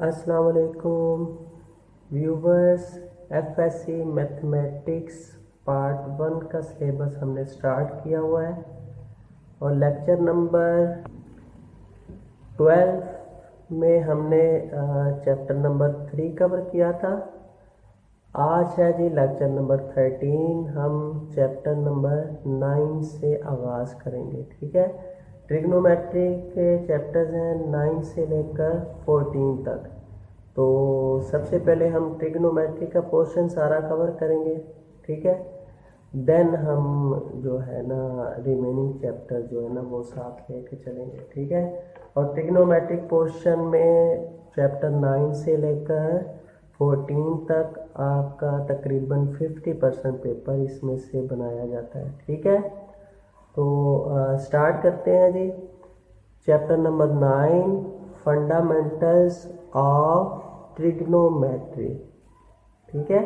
अस्सलाम वालेकुम viewers. FSc mathematics part 1 का सिलेबस हमने स्टार्ट किया हुआ है और लेक्चर नंबर 12 में हमने चैप्टर नंबर 3 कवर किया था। आज है जी लेक्चर नंबर 13। हम चैप्टर नंबर 9 से आगाज़ करेंगे। ठीक है, ट्रिग्नोमेट्री के चैप्टर्स हैं 9 से लेकर 14 तक। तो सबसे पहले हम ट्रिग्नोमेट्री का पोर्शन सारा कवर करेंगे। ठीक है, देन हम जो है ना रिमेनिंग चैप्टर जो है ना वो साथ लेके चलेंगे। ठीक है, और ट्रिग्नोमेट्रिक पोर्शन में चैप्टर 9 से लेकर 14 तक आपका तकरीबन 50% पेपर इसमें से बनाया जाता है। ठीक है, तो स्टार्ट करते हैं जी। Chapter number 9, fundamentals of trigonometry. ठीक है,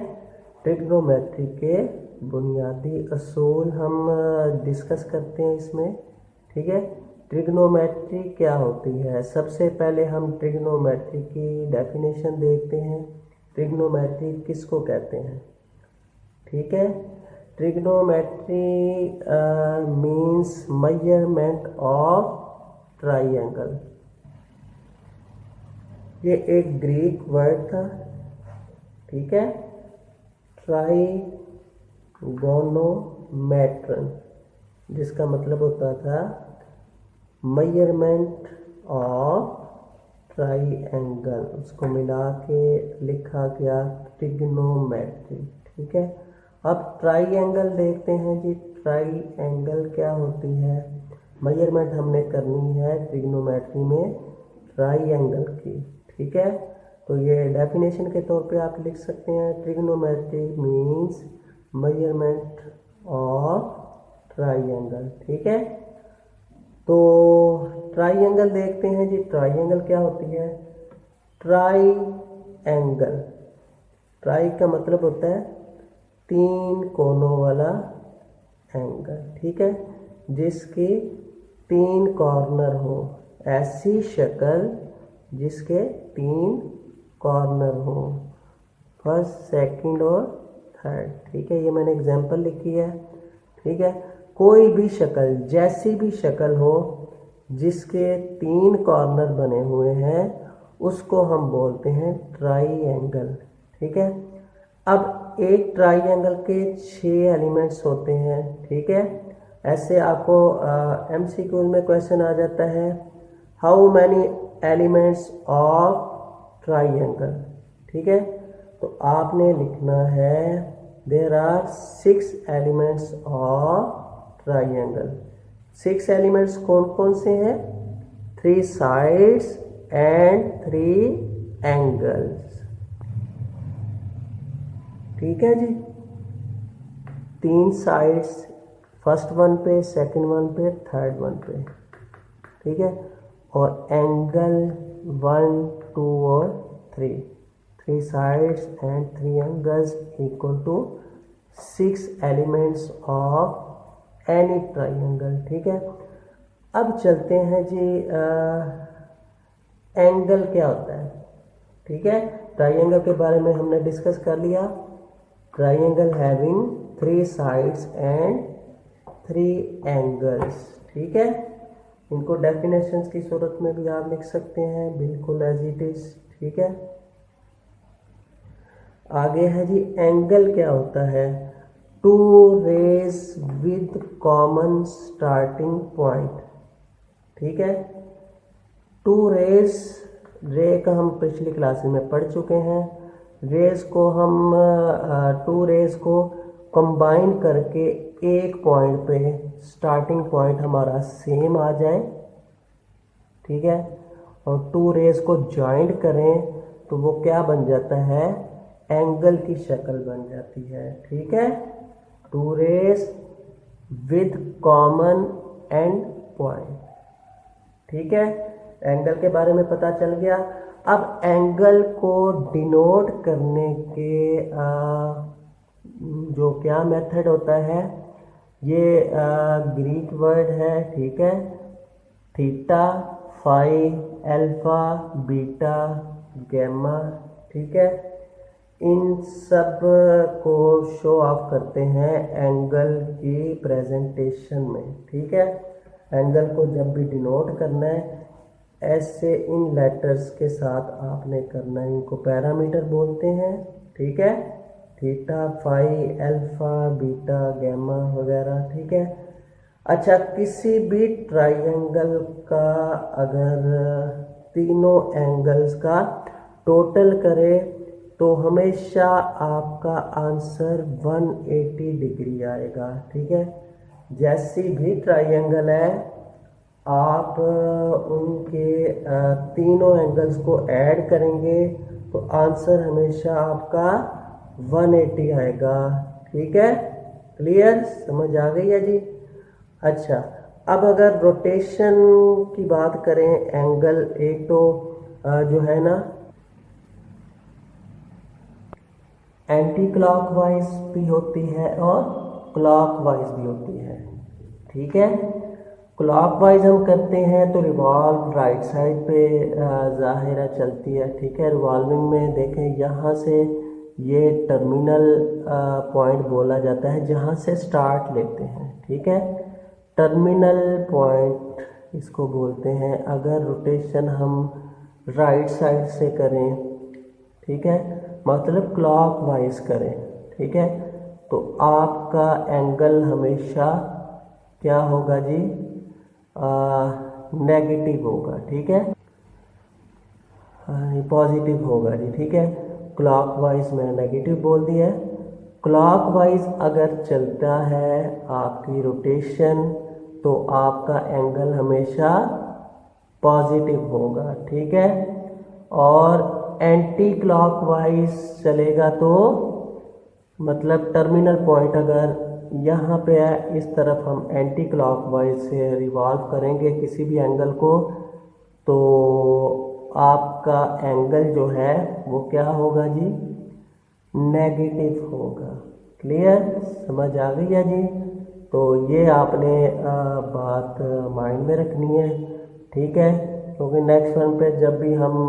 ट्रिग्नोमेट्री के बुनियादी असूल हम डिस्कस करते हैं इसमें। ठीक है, ट्रिग्नोमेट्री क्या होती है। सबसे पहले हम ट्रिग्नोमेट्री की डेफिनेशन देखते हैं। ट्रिग्नोमेट्री किसको कहते हैं। ठीक है, trigonometry means measurement of triangle. ये एक ग्रीक वर्ड था। ठीक है, ट्राइगोनोमेट्रन, जिसका मतलब होता था मेजरमेंट ऑफ ट्राइंगल, उसको मिला के लिखा गया ट्रिग्नोमेट्री। ठीक है, अब ट्राइंगल देखते हैं जी। ट्राइंगल क्या होती है। मेजरमेंट हमने करनी है ट्रिग्नोमेट्री में ट्राइंगल की। ठीक है, तो ये डेफिनेशन के तौर पे आप लिख सकते हैं। Trigonometry means measurement of triangle. ठीक है, तो ट्राइंगल देखते हैं जी। ट्राइंगल क्या होती है। ट्राइंगल, ट्राई का मतलब होता है 3 कोनों वाला एंगल। ठीक है, जिसकी 3 कॉर्नर हो। ऐसी शक्ल जिसके 3 कॉर्नर हो, फर्स्ट, सेकंड और थर्ड। ठीक है, ये मैंने एग्जांपल लिखी है। ठीक है, कोई भी शक्ल, जैसी भी शक्ल हो जिसके 3 कॉर्नर बने हुए हैं, उसको हम बोलते हैं ट्राइंगल। ठीक है, अब एक ट्राइंगल के 6 एलिमेंट्स होते हैं। ठीक है, ऐसे आपको MCQ में क्वेश्चन आ जाता है, how many elements of triangle. ठीक है, तो आपने लिखना है there are 6 elements of triangle. 6 elements कौन कौन से हैं। 3 साइड्स एंड 3 एंगल्स। ठीक है जी, 3 साइड्स, फर्स्ट वन पे, सेकंड वन पे, थर्ड वन पे। ठीक है, और एंगल 1, 2 और 3। 3 sides and 3 angles equal to 6 elements of any triangle. ठीक है, अब चलते हैं जी एंगल क्या होता है। ठीक है, ट्राइंगल के बारे में हमने डिस्कस कर लिया। Triangle having 3 sides and 3 angles. ठीक है, इनको डेफिनेशंस की सूरत में भी आप लिख सकते हैं, बिल्कुल एज इट इज। ठीक है, आगे है जी एंगल क्या होता है। 2 rays with common starting point. ठीक है, 2 रेज, रे का हम पिछली क्लास में पढ़ चुके हैं। रेज को हम 2 रेज को कंबाइन करके एक पॉइंट पे स्टार्टिंग पॉइंट हमारा सेम आ जाए। ठीक है, और 2 रेज को ज्वाइंट करें तो वो क्या बन जाता है, एंगल की शक्ल बन जाती है। ठीक है, 2 rays with common end point. ठीक है, एंगल के बारे में पता चल गया। अब एंगल को डिनोट करने के जो क्या मेथड होता है, ये ग्रीक वर्ड है। ठीक है, theta, phi, alpha, beta, gamma, ठीक है। इन सब को शो ऑफ करते हैं एंगल की प्रेजेंटेशन में, ठीक है। एंगल को जब भी डिनोट करना है ऐसे इन लेटर्स के साथ आपने करना है, इनको पैरामीटर बोलते हैं, ठीक है। Theta, phi, alpha, beta, gamma वगैरह, ठीक है। अच्छा, किसी भी ट्राइंगल का अगर तीनों एंगल्स का टोटल करें तो हमेशा आपका आंसर 180 डिग्री आएगा, ठीक है। जैसी भी ट्राइंगल है आप उनके तीनों एंगल्स को ऐड करेंगे तो आंसर हमेशा आपका 180 आएगा, ठीक है। क्लियर, समझ आ गई है जी। अच्छा, अब अगर रोटेशन की बात करें एंगल, एक तो जो है ना एंटी क्लॉकवाइज भी होती है और क्लॉकवाइज भी होती है, ठीक है। क्लॉकवाइज हम करते हैं तो रिवॉल्व राइट साइड पे ज़ाहिरा चलती है, ठीक है। रिवॉल्विंग में देखें यहाँ से ये टर्मिनल पॉइंट बोला जाता है जहाँ से स्टार्ट लेते हैं, ठीक है। टर्मिनल पॉइंट इसको बोलते हैं। अगर रोटेशन हम राइट साइड से करें, ठीक है, मतलब क्लॉकवाइज करें, ठीक है, तो आपका एंगल हमेशा क्या होगा जी, नेगेटिव होगा, ठीक है, पॉजिटिव होगा जी, ठीक है। क्लॉकवाइज में नेगेटिव बोल दिया है। क्लॉकवाइज अगर चलता है आपकी रोटेशन तो आपका एंगल हमेशा पॉजिटिव होगा, ठीक है। और एंटी क्लॉकवाइज चलेगा तो मतलब टर्मिनल पॉइंट अगर यहाँ पे है, इस तरफ हम एंटी क्लॉकवाइज से रिवॉल्व करेंगे किसी भी एंगल को तो आपका एंगल जो है वो क्या होगा जी, नेगेटिव होगा। क्लियर, समझ आ गई है जी। तो ये आपने बात माइंड में रखनी है, ठीक है, क्योंकि नेक्स्ट वन पे जब भी हम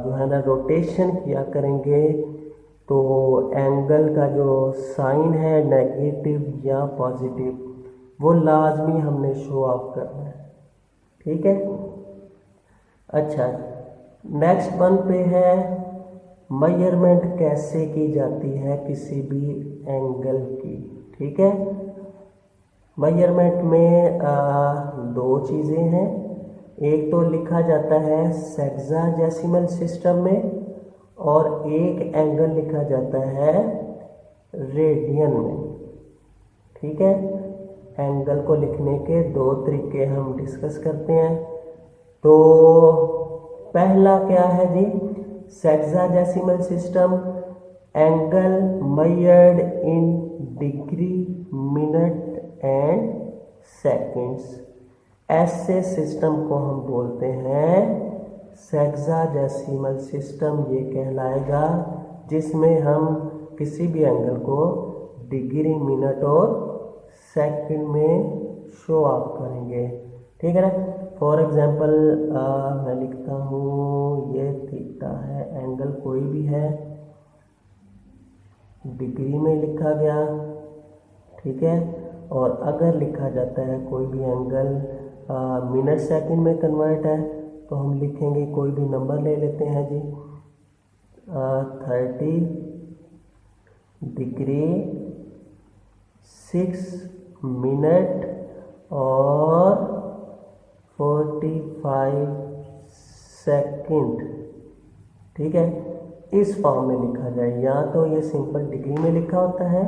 जो है ना रोटेशन किया करेंगे तो एंगल का जो साइन है नेगेटिव या पॉजिटिव वो लाजमी हमने शो ऑफ करना है, ठीक है। अच्छा, नेक्स्ट वन पे है मेजरमेंट कैसे की जाती है किसी भी एंगल की, ठीक है। मेजरमेंट में दो चीज़ें हैं, एक तो लिखा जाता है सेक्साडेसिमल सिस्टम में और एक एंगल लिखा जाता है रेडियन में, ठीक है। एंगल को लिखने के दो तरीके हम डिस्कस करते हैं। तो पहला क्या है जी, sexadecimal system, angle measured in degree, minute and seconds, ऐसे सिस्टम को हम बोलते हैं सेक्साडेसिमल सिस्टम। ये कहलाएगा जिसमें हम किसी भी एंगल को डिग्री, मिनट और सेकंड में शो ऑफ करेंगे, ठीक है ना। फॉर एग्जांपल मैं लिखता हूँ ये थीटा है, एंगल कोई भी है, डिग्री में लिखा गया, ठीक है। और अगर लिखा जाता है कोई भी एंगल मिनट सेकंड में कन्वर्ट है तो हम लिखेंगे, कोई भी नंबर ले लेते हैं जी, 30 डिग्री 6 मिनट और 45 सेकंड, ठीक है। इस फॉर्म में लिखा जाए, या तो ये सिंपल डिग्री में लिखा होता है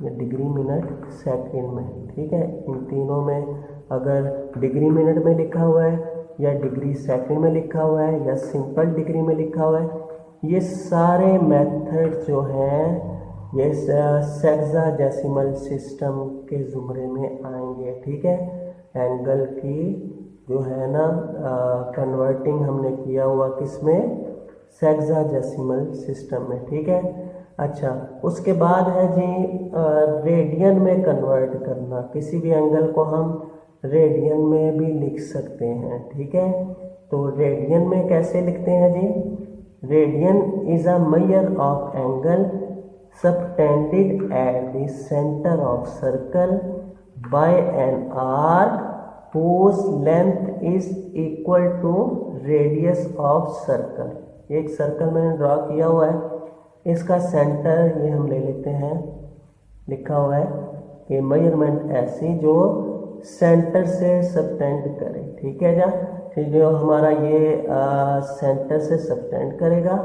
या डिग्री, मिनट, सेकंड में, ठीक है। इन तीनों में अगर डिग्री मिनट में लिखा हुआ है या डिग्री सेकंड में लिखा हुआ है या सिंपल डिग्री में लिखा हुआ है, ये सारे मेथड जो हैं ये सेक्साडेसिमल सिस्टम के ज़ुमरे में आएंगे, ठीक है। एंगल की जो है ना कन्वर्टिंग हमने किया हुआ किसमें, सेक्साडेसिमल सिस्टम में, ठीक है। अच्छा, उसके बाद है जी रेडियन में कन्वर्ट करना, किसी भी एंगल को हम रेडियन में भी लिख सकते हैं, ठीक है। तो रेडियन में कैसे लिखते हैं जी? Radian is a measure of angle subtended at the centre of circle by an arc whose length is equal to radius of circle। एक सर्कल मैंने ड्रॉ किया हुआ है, इसका सेंटर ये हम ले लेते हैं, लिखा हुआ है कि मेजरमेंट ऐसी जो सेंटर से सबटेंड करे। ठीक है जा, फिर जो हमारा ये सेंटर से सबटेंड करेगा,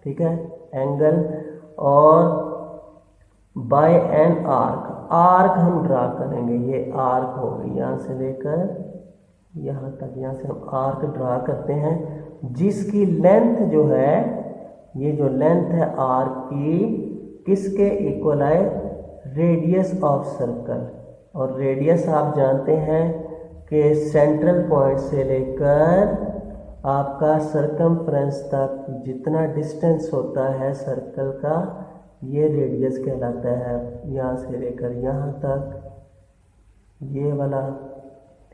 ठीक है, एंगल, और बाय एन आर्क, आर्क हम ड्रा करेंगे, ये आर्क होगी यहाँ से लेकर यहाँ तक, यहाँ से हम आर्क ड्रा करते हैं जिसकी लेंथ जो है, ये जो लेंथ है आर्क की, किसके इक्वल आए? Radius of circle. और रेडियस आप जानते हैं कि सेंट्रल पॉइंट से लेकर आपका सरकमफ्रेंस तक जितना डिस्टेंस होता है सर्कल का, ये रेडियस कहलाता है। यहाँ से लेकर यहाँ तक ये वाला,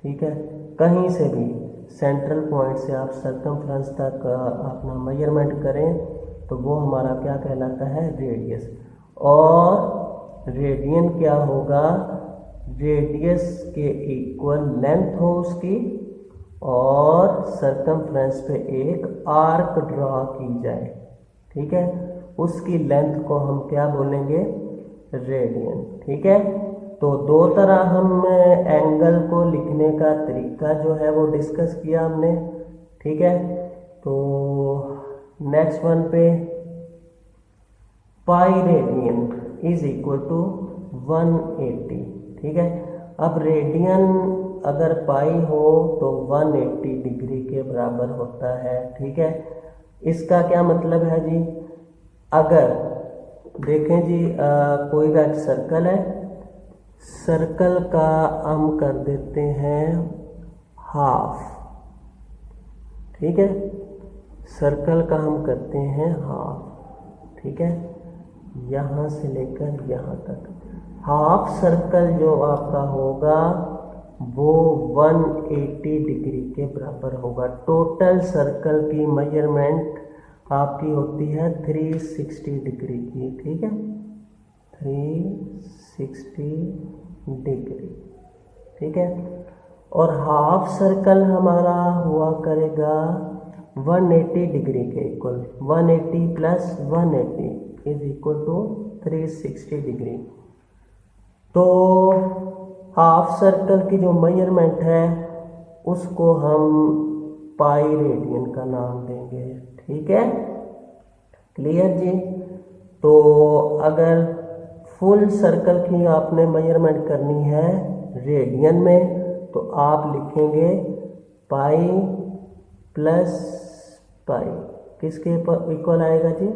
ठीक है, कहीं से भी सेंट्रल पॉइंट से आप सरकमफ्रेंस तक अपना मेजरमेंट करें तो वो हमारा क्या कहलाता है? रेडियस। और रेडियन क्या होगा? रेडियस के इक्वल लेंथ हो उसकी, और सरकमफ्रेंस पे एक आर्क ड्रॉ की जाए, ठीक है, उसकी लेंथ को हम क्या बोलेंगे? रेडियन। ठीक है, तो दो तरह हम एंगल को लिखने का तरीका जो है वो डिस्कस किया हमने। ठीक है, तो नेक्स्ट वन पे pi radian is equal to 180। ठीक है, अब रेडियन अगर पाई हो तो 180 डिग्री के बराबर होता है। ठीक है, इसका क्या मतलब है जी? अगर देखें जी कोई भी सर्कल है, सर्कल का हम कर देते हैं हाफ। ठीक है, सर्कल का हम करते हैं हाफ। ठीक है, यहाँ से लेकर यहाँ तक हाफ सर्कल जो आपका होगा वो 180 डिग्री के बराबर होगा। टोटल सर्कल की मेजरमेंट आपकी होती है 360 डिग्री की। ठीक है, 360 डिग्री। ठीक है, और हाफ सर्कल हमारा हुआ करेगा 180 डिग्री के equal. 180 plus 180 is equal to 360 degree. तो हाफ सर्कल की जो मेजरमेंट है उसको हम पाई रेडियन का नाम देंगे। ठीक है, क्लियर जी? तो अगर फुल सर्कल की आपने मेजरमेंट करनी है रेडियन में तो आप लिखेंगे पाई प्लस पाई, किसके इक्वल आएगा जी?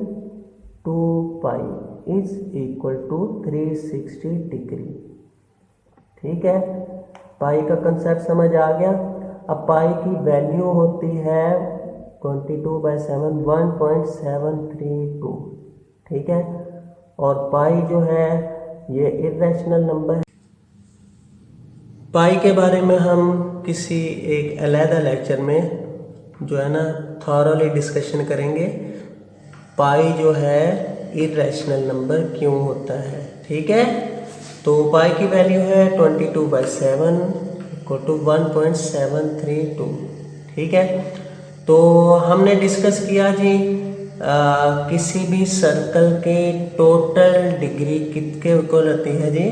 2 pi is equal to 360 degree. ठीक है, पाई का कंसेप्ट समझ आ गया। अब पाई की वैल्यू होती है 22/7, 1.732। ठीक है, और पाई जो है ये इरेशनल नंबर है। पाई के बारे में हम किसी एक अलग लेक्चर में जो है ना थॉरली डिस्कशन करेंगे। पाई जो है इरेशनल नंबर क्यों होता है। ठीक है, तो पाई की वैल्यू है 22/7 इक्वल टू 1.732। ठीक है, तो हमने डिस्कस किया जी किसी भी सर्कल के टोटल डिग्री कितने इक्वल होती है जी?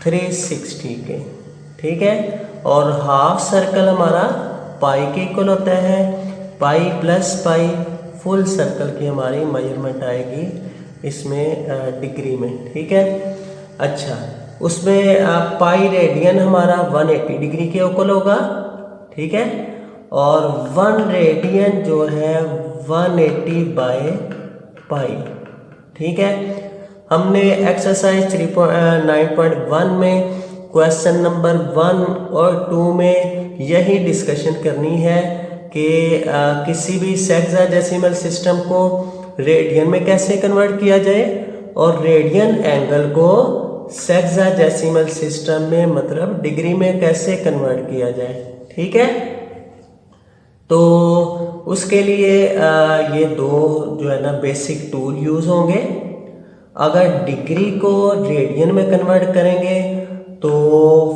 360 के। ठीक है, और हाफ सर्कल हमारा पाई के इक्वल होता है। Pi plus pi full circle की हमारी मेजरमेंट आएगी इसमें डिग्री में। ठीक है, अच्छा, उसमें पाई रेडियन हमारा 180 डिग्री के इक्वल होगा। ठीक है, और 1 रेडियन जो है 180 बाय पाई। ठीक है, हमने एक्सरसाइज 9.1 में क्वेश्चन नंबर 1 और 2 में यही डिस्कशन करनी है कि किसी भी सेक्साडेसिमल सिस्टम को रेडियन में कैसे कन्वर्ट किया जाए और रेडियन एंगल को सेक्साडेसिमल सिस्टम में मतलब डिग्री में कैसे कन्वर्ट किया जाए। ठीक है, तो उसके लिए ये दो जो है ना बेसिक टूल यूज़ होंगे। अगर डिग्री को रेडियन में कन्वर्ट करेंगे तो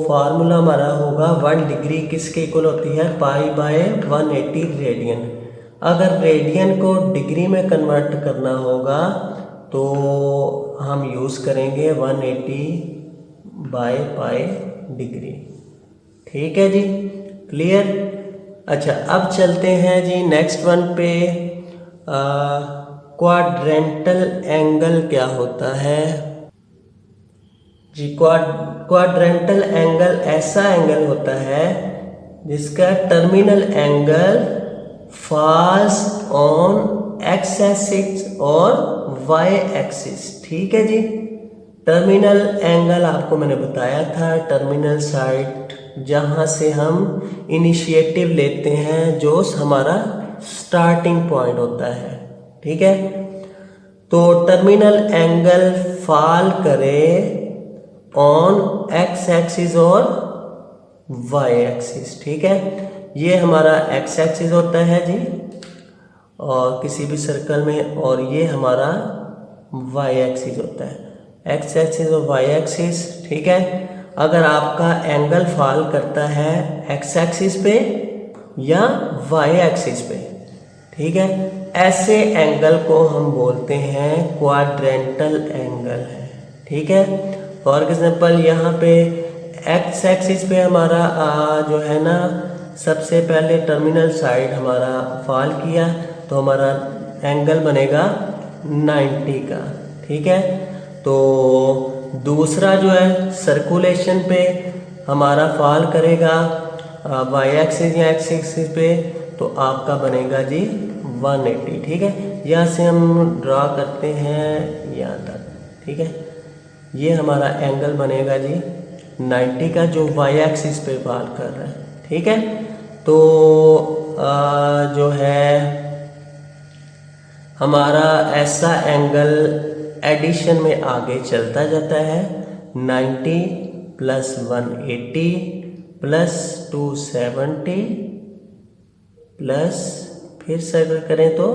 फार्मूला हमारा होगा 1 डिग्री किसके इक्वल होती है, पाई बाय 180 रेडियन। अगर रेडियन को डिग्री में कन्वर्ट करना होगा तो हम यूज़ करेंगे 180 बाय पाई डिग्री। ठीक है जी, क्लियर। अच्छा, अब चलते हैं जी नेक्स्ट वन पे। क्वाड्रेंटल एंगल क्या होता है जी? क्वाड्रेंटल एंगल ऐसा एंगल होता है जिसका terminal angle falls on x axis और वाई एक्सिस। ठीक है जी, टर्मिनल एंगल आपको मैंने बताया था, टर्मिनल साइड जहाँ से हम इनिशिएटिव लेते हैं, जो हमारा स्टार्टिंग पॉइंट होता है। ठीक है, तो टर्मिनल एंगल फॉल करे ऑन एक्स एक्सिस और वाई एक्सिस। ठीक है, ये हमारा एक्स एक्सिस होता है जी और किसी भी सर्कल में, और ये हमारा वाई एक्सिस होता है, एक्स एक्सिस और वाई एक्सिस। ठीक है, अगर आपका एंगल फॉल करता है एक्स एक्सिस पे या वाई एक्सिस पे, ठीक है, ऐसे एंगल को हम बोलते हैं क्वाड्रेंटल एंगल है। ठीक है, फॉर एग्जांपल यहाँ पे एक्स एक्सिस पे हमारा जो है ना सबसे पहले टर्मिनल साइड हमारा फॉल किया तो हमारा एंगल बनेगा 90 का। ठीक है, तो दूसरा जो है सर्कुलेशन पे हमारा फॉल करेगा वाई एक्सिस या एक्स एक्सिस पे, तो आपका बनेगा जी 180। ठीक है, यहाँ से हम ड्रा करते हैं यहाँ तक। ठीक है, ये हमारा एंगल बनेगा जी 90 का, जो वाई एक्सिस पे फॉल कर रहा है। ठीक है, तो जो है हमारा ऐसा एंगल एडिशन में आगे चलता जाता है, 90 प्लस 180 प्लस 270 प्लस फिर सर्कल करें तो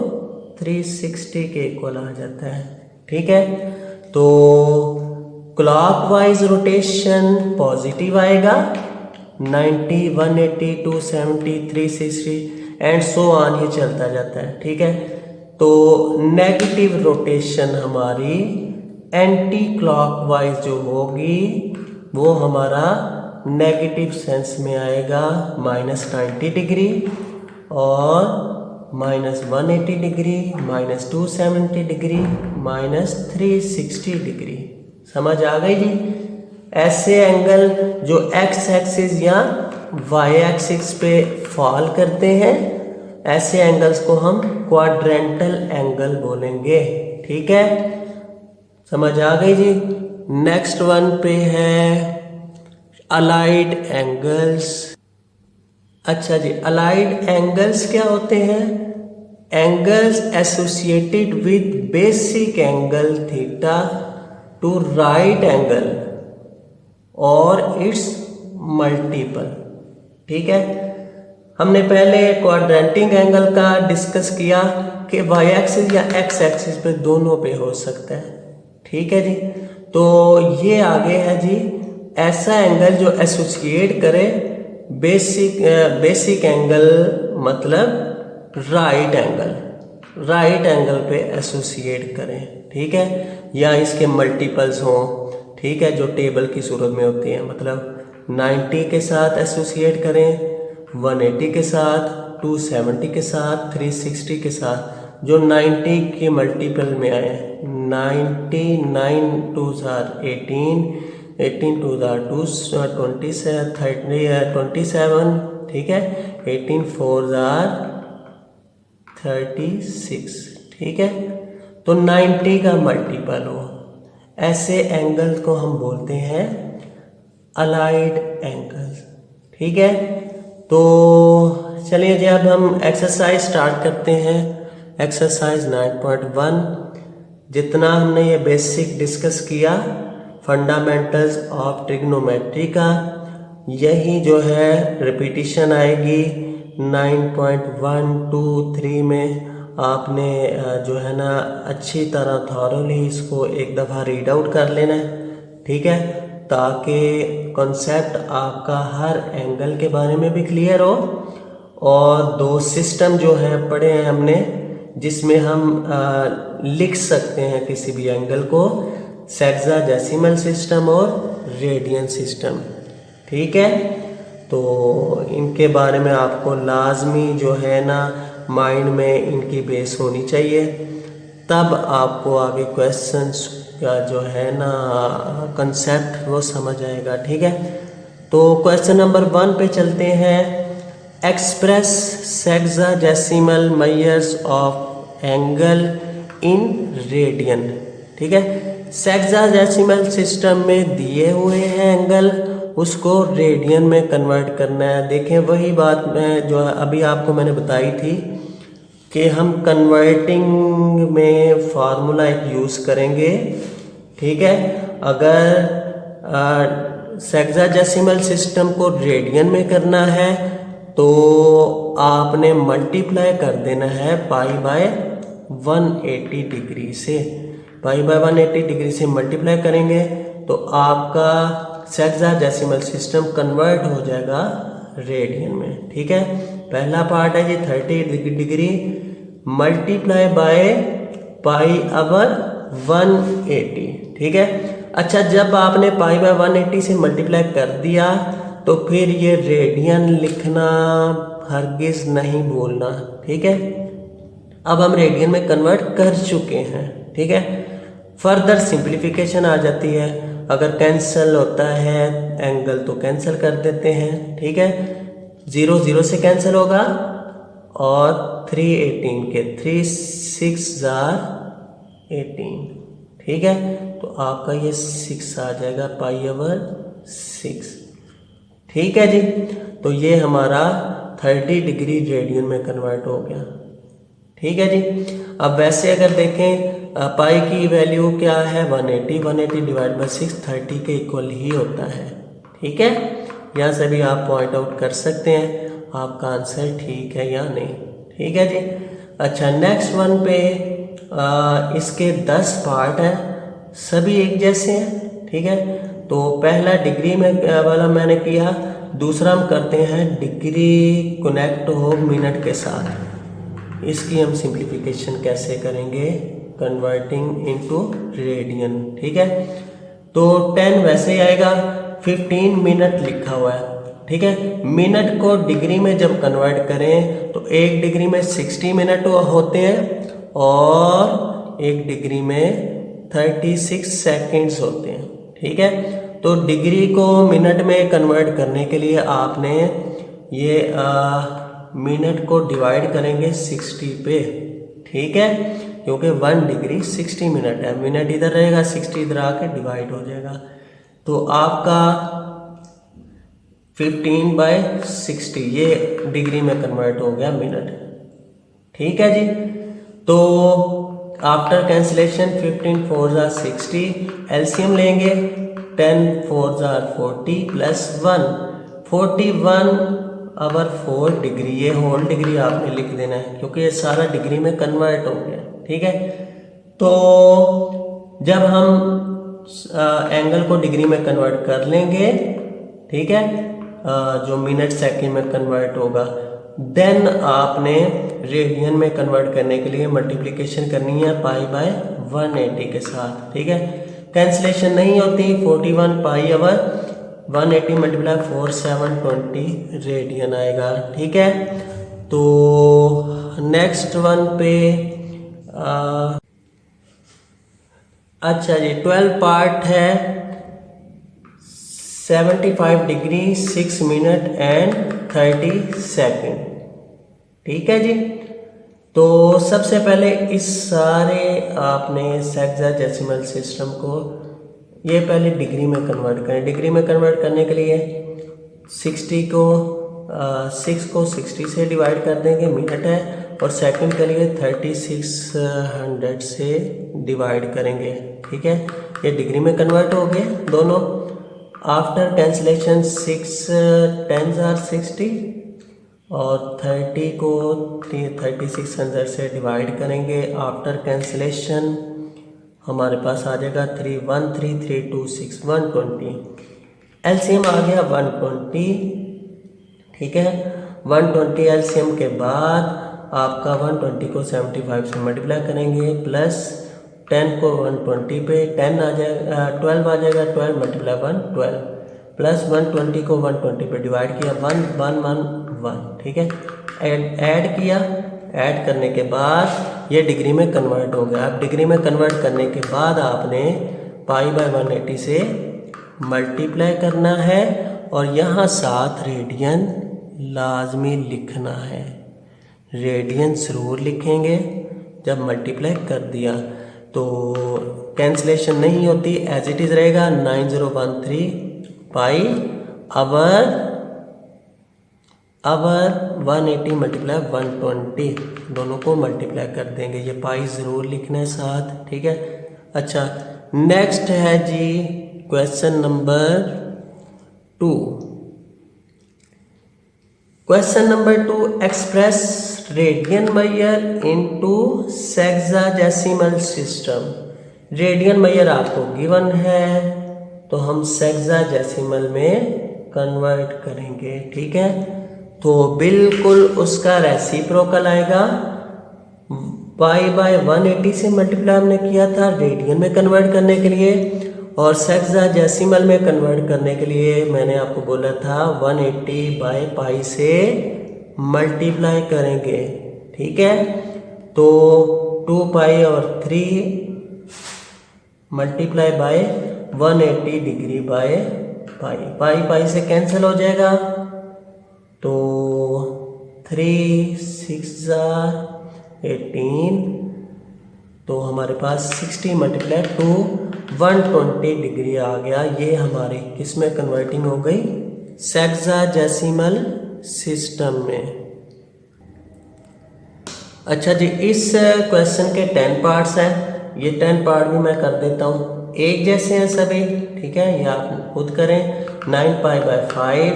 360 के इक्वल आ जाता है। ठीक है, तो क्लॉकवाइज रोटेशन पॉजिटिव आएगा, 90 180 270 360 एंड सो ऑन, ये चलता जाता है। ठीक है, तो नेगेटिव रोटेशन हमारी एंटी क्लॉकवाइज जो होगी वो हमारा नेगेटिव सेंस में आएगा, -90 डिग्री और -180 डिग्री, -270 डिग्री, -360 डिग्री। समझ आ गई जी? ऐसे एंगल जो एक्स एक्सिस या वाई एक्सिस पे फॉल करते हैं, ऐसे एंगल्स को हम क्वाड्रेंटल एंगल बोलेंगे। ठीक है, समझ आ गई जी? नेक्स्ट वन पे है अलाइड एंगल्स। अच्छा जी, अलाइड एंगल्स क्या होते हैं? Angles associated with basic angle theta two right angle और इट्स मल्टीपल। ठीक है, हमने पहले क्वाड्रेंटिक एंगल का डिस्कस किया कि वाई एक्सिस या एक्स एक्सिस पे दोनों पे हो सकता है। ठीक है जी, तो ये आगे है जी ऐसा एंगल जो एसोसिएट करे बेसिक एंगल, मतलब राइट एंगल पे एसोसिएट करें। ठीक है, या इसके मल्टीपल्स हों। ठीक है, जो टेबल की सूरत में होती है, मतलब 90 के साथ एसोसिएट करें, 180 के साथ, 270 के साथ, 360 के साथ, जो 90 के मल्टीपल में आए, 90 9 2 18, 18 2 27, ठीक है, 18 4 36। ठीक है, तो 90 का मल्टीपल हो, ऐसे एंगल को हम बोलते हैं अलाइड एंगल्स। ठीक है, तो चलिए जी अब हम एक्सरसाइज स्टार्ट करते हैं। एक्सरसाइज 9.1, जितना हमने ये बेसिक डिस्कस किया फंडामेंटल्स ऑफ ट्रिग्नोमेट्री का, यही जो है रिपीटिशन आएगी 9.123 में आपने जो है ना अच्छी तरह थॉरली इसको एक दफ़ा रीड आउट कर लेना है, ठीक है, ताकि कॉन्सेप्ट आपका हर एंगल के बारे में भी क्लियर हो। और दो सिस्टम जो हैं पढ़े हैं हमने, जिसमें हम लिख सकते हैं किसी भी एंगल को, सेक्साडेसिमल सिस्टम और रेडियन सिस्टम, ठीक है। तो इनके बारे में आपको लाजमी जो है ना माइंड में इनकी बेस होनी चाहिए, तब आपको आगे क्वेश्चंस का जो है ना कंसेप्ट वो समझ आएगा, ठीक है। तो क्वेश्चन नंबर 1 पे चलते हैं। Express sexagesimal measures of angle in radian, ठीक है। सेक्साडेसिमल सिस्टम में दिए हुए हैं एंगल, उसको रेडियन में कन्वर्ट करना है। देखें वही बात मैं जो अभी आपको मैंने बताई थी कि हम कन्वर्टिंग में फार्मूला एक यूज़ करेंगे, ठीक है। अगर सेक्साडेसिमल सिस्टम को रेडियन में करना है तो आपने मल्टीप्लाई कर देना है पाई बाय 180 डिग्री से। पाई बाय 180 डिग्री से मल्टीप्लाई करेंगे तो आपका सेक्साडेसिमल सिस्टम कन्वर्ट हो जाएगा रेडियन में, ठीक है। पहला पार्ट है जी 30 डिग्री मल्टीप्लाई बाय पाई अवर 180, ठीक है। अच्छा, जब आपने पाई बाय 180 से मल्टीप्लाई कर दिया तो फिर ये रेडियन लिखना हरगिज नहीं भूलना, ठीक है। अब हम रेडियन में कन्वर्ट कर चुके हैं, ठीक है। फर्दर सिंप्लीफिकेशन आ जाती है। अगर कैंसिल होता है एंगल तो कैंसिल कर देते हैं, ठीक है। 0 0 से कैंसिल होगा और 318 के 3 6 18, ठीक है। तो आपका ये 6 आ जाएगा पाई ओवर 6, ठीक है जी। तो ये हमारा 30 डिग्री रेडियन में कन्वर्ट हो गया, ठीक है जी। अब वैसे अगर देखें पाई की वैल्यू क्या है 180, 180 डिवाइड बाई 6 30 के इक्वल ही होता है, ठीक है। यहाँ से भी आप पॉइंट आउट कर सकते हैं आपका आंसर ठीक है या नहीं, ठीक है जी। अच्छा, नेक्स्ट वन पे इसके 10 पार्ट हैं, सभी एक जैसे हैं, ठीक है। तो पहला डिग्री में वाला मैंने किया, दूसरा हम करते हैं डिग्री कनेक्ट हो मिनट के साथ। इसकी हम सिंप्लीफिकेशन कैसे करेंगे, कन्वर्टिंग इनटू रेडियन, ठीक है। तो 10 वैसे ही आएगा, 15 मिनट लिखा हुआ है, ठीक है। मिनट को डिग्री में जब कन्वर्ट करें तो 1 डिग्री में 60 मिनट होते हैं और 1 डिग्री में 36 सेकेंड्स होते हैं, ठीक है। तो डिग्री को मिनट में कन्वर्ट करने के लिए आपने ये मिनट को डिवाइड करेंगे 60 पे, ठीक है, क्योंकि 1 डिग्री 60 मिनट है। मिनट इधर रहेगा, 60 इधर आके डिवाइड हो जाएगा। तो आपका 15/60 ये डिग्री में कन्वर्ट हो गया मिनट, ठीक है जी। तो आफ्टर कैंसिलेशन 15 4 जार 60, एलसीएम लेंगे 10 4 जार 40 प्लस 1 41/4 डिग्री, ये होल डिग्री आपने लिख देना है क्योंकि ये सारा डिग्री में कन्वर्ट हो गया, ठीक है। तो जब हम एंगल को डिग्री में कन्वर्ट कर लेंगे, ठीक है, जो मिनट सेकंड में कन्वर्ट होगा, देन आपने रेडियन में कन्वर्ट करने के लिए मल्टीप्लिकेशन करनी है पाई बाय 180 के साथ, ठीक है। कैंसिलेशन नहीं होती, 41 पाई ओवर 180 मल्टीप्लाई 4 720 रेडियन आएगा, ठीक है। तो नेक्स्ट वन पे अच्छा जी 12 पार्ट है, 75 डिग्री 6 मिनट एंड 30 सेकेंड, ठीक है जी। तो सबसे पहले इस सारे आपने सेक्साडेसिमल सिस्टम को ये पहले डिग्री में कन्वर्ट करें। डिग्री में कन्वर्ट करने के लिए 6 को 60 से डिवाइड कर देंगे, मिनट है, और सेकंड के लिए 3600 से डिवाइड करेंगे, ठीक है। ये डिग्री में कन्वर्ट हो गए दोनों। आफ्टर कैंसिलेशन 6 10 जार 60 और 30 को 3600 से डिवाइड करेंगे। आफ्टर कैंसिलेशन हमारे पास आ जाएगा 31332 120। एलसीएम आ गया 120, ठीक है। 120 एलसीएम के बाद आपका 120 को 75 से मल्टीप्लाई करेंगे, प्लस 10 को 120 पे 10 आ जाएगा, 12 आ जाएगा, 12 मल्टीप्लाई 1 12, प्लस 120 को 120 पे डिवाइड किया 1 1 1 1, ठीक है। ऐड किया, ऐड करने के बाद ये डिग्री में कन्वर्ट हो गया। अब डिग्री में कन्वर्ट करने के बाद आपने पाई बाय 180 से मल्टीप्लाई करना है और यहाँ साथ रेडियन लाजमी लिखना है। रेडियन ज़रूर लिखेंगे जब मल्टीप्लाई कर दिया, तो कैंसिलेशन नहीं होती, एज इट इज़ रहेगा 9013 पाई आवर 180 मल्टीप्लाई 120, दोनों को मल्टीप्लाई कर देंगे। ये पाई ज़रूर लिखना है साथ, ठीक है। अच्छा, नेक्स्ट है जी question number 2। Question number 2, express radian measure into sexadecimal system. Radian measure आपको गिवन है, तो हम सेक्साडेसिमल में कन्वर्ट करेंगे, ठीक है। तो बिल्कुल उसका रेसिप्रोकल आएगा। पाई बाय 180 से मल्टीप्लाई हमने किया था रेडियन में कन्वर्ट करने के लिए, और सेक्साडेसिमल में कन्वर्ट करने के लिए मैंने आपको बोला था 180 बाय पाई से मल्टीप्लाई करेंगे, ठीक है। तो 2 पाई और 3 multiply by 180 degree by pi, pi pi से कैंसिल हो जाएगा, तो 3 6 18, तो हमारे पास 60 मल्टीप्लाई 2 120 डिग्री आ गया। ये हमारी किस में कन्वर्टिंग हो गई? सेक्साडेसिमल सिस्टम में। अच्छा जी, इस क्वेश्चन के 10 पार्ट्स हैं, ये 10 पार्ट भी मैं कर देता हूँ। एक जैसे हैं सभी, ठीक है, ये आप खुद करें। 9 pi by 5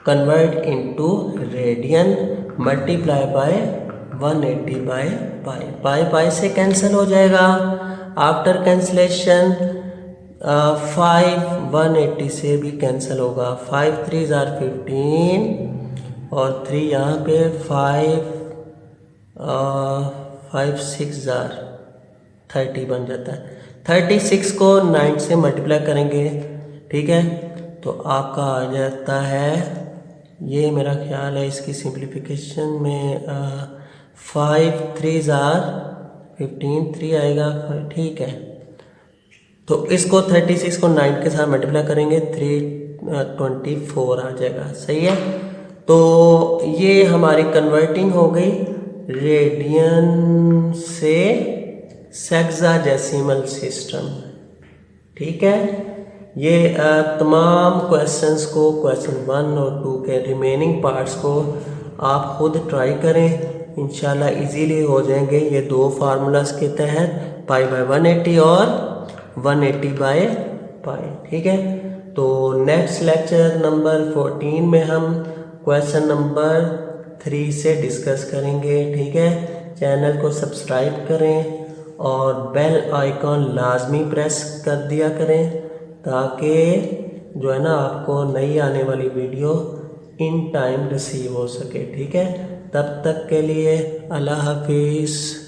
convert into radian multiply by 180 by pi, pi pi से कैंसिल हो जाएगा। आफ्टर कैंसिलेशन 5 180 से भी कैंसिल होगा। 5 3 15 और 3 यहाँ पे 5 6 30 बन जाता है। 36 को 9 से मल्टीप्लाई करेंगे, ठीक है, तो आपका आ जाता है, ये मेरा ख्याल है इसकी सिंप्लीफिकेशन में 5 3 15 3 आएगा, ठीक है। तो इसको 36 को 9 के साथ मल्टीप्लाई करेंगे 324 आ जाएगा, सही है। तो ये हमारी कन्वर्टिंग हो गई रेडियन से सेक्साडेसिमल सिस्टम, ठीक है। ये तमाम क्वेश्चंस को, क्वेश्चन 1 और 2 के रिमेनिंग पार्ट्स को आप खुद ट्राई करें, इंशाल्लाह इजीली हो जाएंगे ये दो फार्मूलाज के तहत, पाई बाय 180 और 180 बाय पाई, ठीक है। तो नेक्स्ट लेक्चर नंबर 14 में हम क्वेश्चन नंबर 3 से डिस्कस करेंगे, ठीक है। चैनल को सब्सक्राइब करें और बेल आइकॉन लाजमी प्रेस कर दिया करें, ताकि जो है ना आपको नई आने वाली वीडियो इन टाइम रिसीव हो सके, ठीक है। तब तक के लिए अल्लाह हाफिज़।